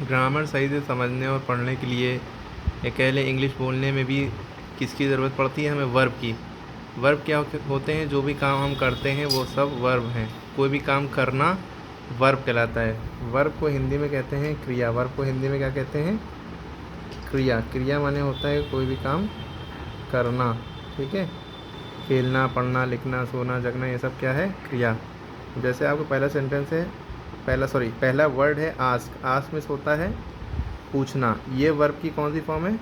Grammar सही से समझने और पढ़ने के लिए या कह लें इंग्लिश बोलने में भी किसकी ज़रूरत पड़ती है? हमें वर्ब की। वर्ब क्या होते हैं? जो भी काम हम करते हैं वो सब वर्ब हैं। कोई भी काम करना वर्ब कहलाता है। वर्ब को हिंदी में कहते हैं क्रिया। वर्ब को हिंदी में क्या कहते हैं? क्रिया। क्रिया माने होता है कोई भी काम करना, ठीक है। खेलना, पढ़ना, लिखना, सोना, जगना, ये सब क्या है? क्रिया। जैसे आपको पहला सेंटेंस है, पहला वर्ड है आस्क। आस्क मीन्स होता है पूछना। ये वर्ब की कौन सी फॉर्म है?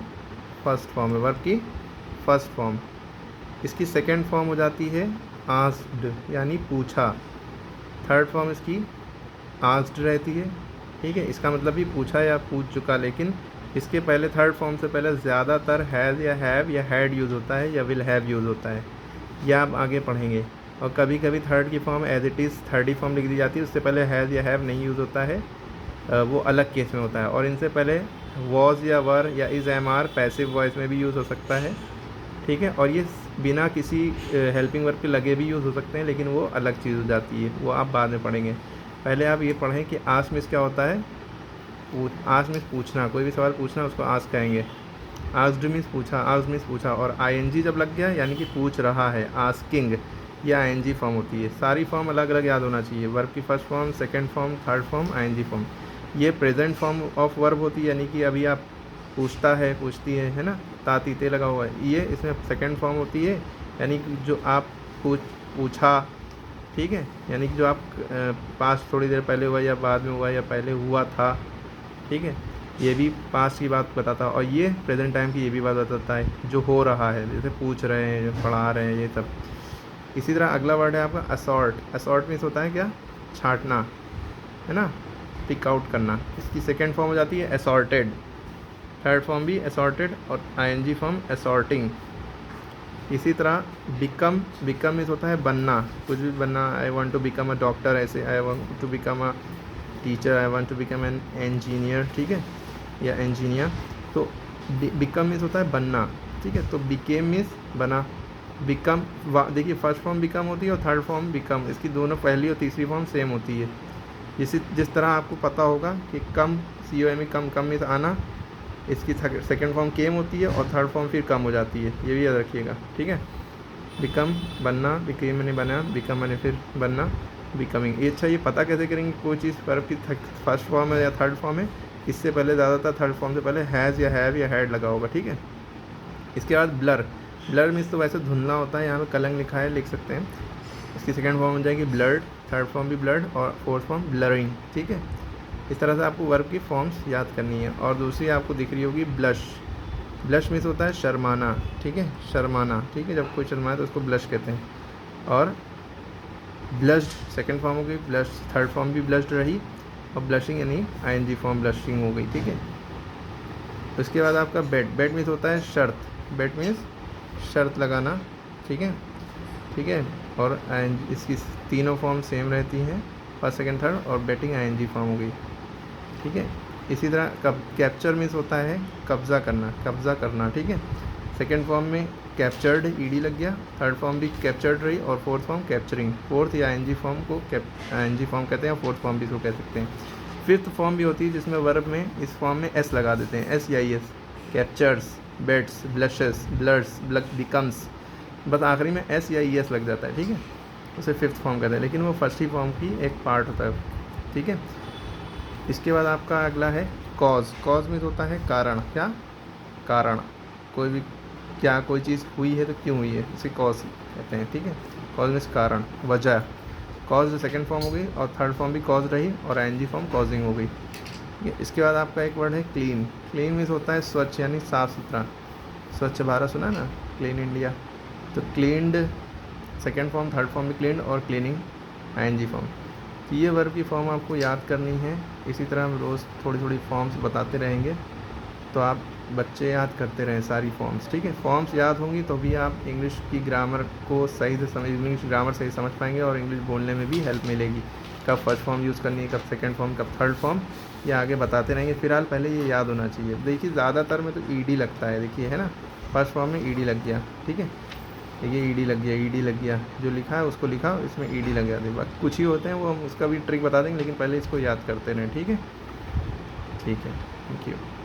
फर्स्ट फॉर्म है, वर्ब की फर्स्ट फॉर्म। इसकी सेकंड फॉर्म हो जाती है आस्क्ड, यानी पूछा। थर्ड फॉर्म इसकी आस्क्ड रहती है, ठीक है। इसका मतलब भी पूछा या पूछ चुका, लेकिन इसके पहले थर्ड फॉर्म से पहले ज़्यादातर हैज़ या हैव या हैड यूज़ होता है या विल हैव यूज़ होता है। यह आप आगे पढ़ेंगे। और कभी कभी थर्ड की form as it is third ही फॉर्म लिख दी जाती है, उससे पहले हैज़ या हैव नहीं यूज़ होता है, वो अलग केस में होता है। और इनसे पहले वॉज या वर या is am are passive voice में भी यूज़ हो सकता है, ठीक है। और ये बिना किसी हेल्पिंग वर्ब के लगे भी यूज़ हो सकते हैं, लेकिन वो अलग चीज़ हो जाती है, वो आप बाद में पढ़ेंगे। पहले आप ये पढ़ें कि आस्क मीन्स क्या होता है? आस्क मीन्स पूछना। कोई भी सवाल पूछना उसको आस्क कहेंगे। आस्क्ड मीन्स पूछा, आस्क्ड मीन्स पूछा। और आईएनजी जब लग गया यानी कि पूछ रहा है, आस्किंग, ये आईएनजी फॉर्म होती है। सारी फॉर्म अलग अलग याद होना चाहिए। वर्ब की first form, second form, third form, ING form. ये प्रेजेंट फॉर्म ऑफ वर्ब होती है, यानी कि अभी आप पूछता है, पूछती है ना, ताती ते लगा हुआ है, ये इसमें सेकंड फॉर्म होती है, यानी कि जो आप पूछा, ठीक है, यानी कि जो आप पास्ट थोड़ी देर पहले हुआ या बाद में हुआ या पहले हुआ था, ठीक है। ये भी पास्ट की बात बताता है, और ये प्रेजेंट टाइम की ये भी बात बताता है जो हो रहा है, जैसे पूछ रहे हैं, जो पढ़ा रहे हैं, ये सब। इसी तरह अगला वर्ड है आपका असॉर्ट। असॉर्ट मीन्स होता है क्या? छांटना, है ना, पिक आउट करना। इसकी सेकेंड फॉर्म हो जाती है असॉर्टेड। थर्ड फॉर्म भी असॉर्टेड और आईएनजी फॉर्म असॉर्टिंग। इसी तरह बिकम। बिकम मीन्स होता है बनना, कुछ भी बनना। I want to become a doctor, ऐसे I want to become a teacher, I want to become an engineer, ठीक है, या इंजीनियर। तो बिकम मीन्स होता है बनना, ठीक है। तो बिकेम मीन्स बना। बिकम, देखिए फर्स्ट फॉर्म बिकम होती है और थर्ड फॉर्म बिकम, इसकी दोनों पहली और तीसरी फॉर्म सेम होती है। जिस तरह आपको पता होगा कि कम, COME, कम, कम मीन्स आना, इसकी सेकेंड फॉर्म केम होती है और थर्ड फॉर्म फिर कम हो जाती है, ये भी याद रखिएगा, ठीक है। बिकम बनना, बिकेम मैंने बना, बिकम मैंने फिर बनना, बिकमिंग। ये अच्छा, ये पता कैसे करेंगे कोई चीज़ वर्ब की फर्स्ट फॉर्म है या थर्ड फॉर्म है? इससे पहले ज़्यादातर थर्ड फॉर्म से पहले हैज़ या हैव या हैड लगा होगा, ठीक है। इसके बाद ब्लर। ब्लर मीन्स तो वैसे धुंधला होता है, यहाँ पे कलंक लिखा है, लिख सकते हैं। इसकी सेकेंड फॉर्म हो जाएगी ब्लर्ड, थर्ड फॉर्म भी ब्लर्ड और फोर्थ फॉर्म ब्लरिंग, ठीक है। इस तरह से आपको वर्ब की फॉर्म्स याद करनी है। और दूसरी आपको दिख रही होगी ब्लश। ब्लश मीन्स होता है शर्माना, ठीक है, शर्माना, ठीक है। जब कोई शर्माए तो उसको ब्लश कहते हैं। और ब्लश्ड सेकंड फॉर्म हो गई, ब्लश थर्ड फॉर्म भी ब्लश्ड रही, और ब्लशिंग यानी आईएनजी फॉर्म ब्लशिंग हो गई, ठीक है। उसके बाद आपका बेट। बेट मीन्स होता है शर्त। बेट मीन्स शर्त लगाना, ठीक है, ठीक है। और इसकी तीनों फॉर्म सेम रहती हैं, फर्स्ट सेकंड थर्ड, और बेटिंग आईएनजी फॉर्म हो गई, ठीक है। इसी तरह कैप्चर मीन्स होता है कब्ज़ा करना, कब्ज़ा करना, ठीक है। सेकेंड फॉर्म में कैप्चर्ड, ईडी लग गया, थर्ड फॉर्म भी कैप्चर्ड रही, और फोर्थ फॉर्म कैप्चरिंग। फोर्थ या आईएनजी फॉर्म को आईएनजी फॉर्म कहते हैं, और फोर्थ फॉर्म भी इसको कह सकते हैं। फिफ्थ फॉर्म भी होती है जिसमें वर्ब में इस फॉर्म में एस लगा देते हैं, SEIS। Captures, bets, blushes, blurs, becomes, बस आखिरी में S या ES लग जाता है, ठीक है, उसे फिफ्थ फॉर्म कहते हैं, लेकिन वो फर्स्ट ही फॉर्म की एक पार्ट होता है, ठीक है। इसके बाद आपका अगला है कॉज। कॉज मीन्स होता है कारण। क्या? कारण। कोई भी, क्या कोई चीज़ हुई है तो क्यों हुई है, इसे कॉज कहते हैं, ठीक है। कॉज मीन्स कारण, वजह। कॉज सेकंड फॉर्म हो गई, और थर्ड फॉर्म भी कॉज रही, और आईएनजी फॉर्म कॉजिंग हो गई, ठीक है। इसके बाद आपका एक वर्ड है क्लीन। क्लीन मीन्स होता है स्वच्छ, यानी साफ़ सुथरा। स्वच्छ भारत सुना ना, क्लीन इंडिया। तो cleaned second form, third form भी क्लीन्ड, और क्लीनिंग आईएनजी फॉर्म। तो ये वर्ब की फॉर्म आपको याद करनी है। इसी तरह हम रोज़ थोड़ी थोड़ी फॉर्म्स बताते रहेंगे, तो आप बच्चे याद करते रहें सारी फॉर्म्स, ठीक है। फॉर्म्स याद होंगी तो भी आप इंग्लिश की ग्रामर को सही से समझ, इंग्लिश ग्रामर सही समझ पाएंगे, और इंग्लिश बोलने में भी हेल्प मिलेगी। कब फर्स्ट फॉर्म यूज़ करनी है, कब सेकंड फॉर्म, कब थर्ड फॉर्म, ये आगे बताते रहेंगे। फिलहाल पहले ये याद होना चाहिए। देखिए ज़्यादातर में तो ईडी लगता है, देखिए, है ना, फर्स्ट फॉर्म में ईडी लग गया, ठीक है। ये ईडी लग गया, ईडी लग गया, जो लिखा है उसको लिखा, इसमें ईडी लग गया। बाकी कुछ ही होते हैं वो हम उसका भी ट्रिक बता देंगे, लेकिन पहले इसको याद करते रहें, ठीक है। ठीक है, थैंक यू।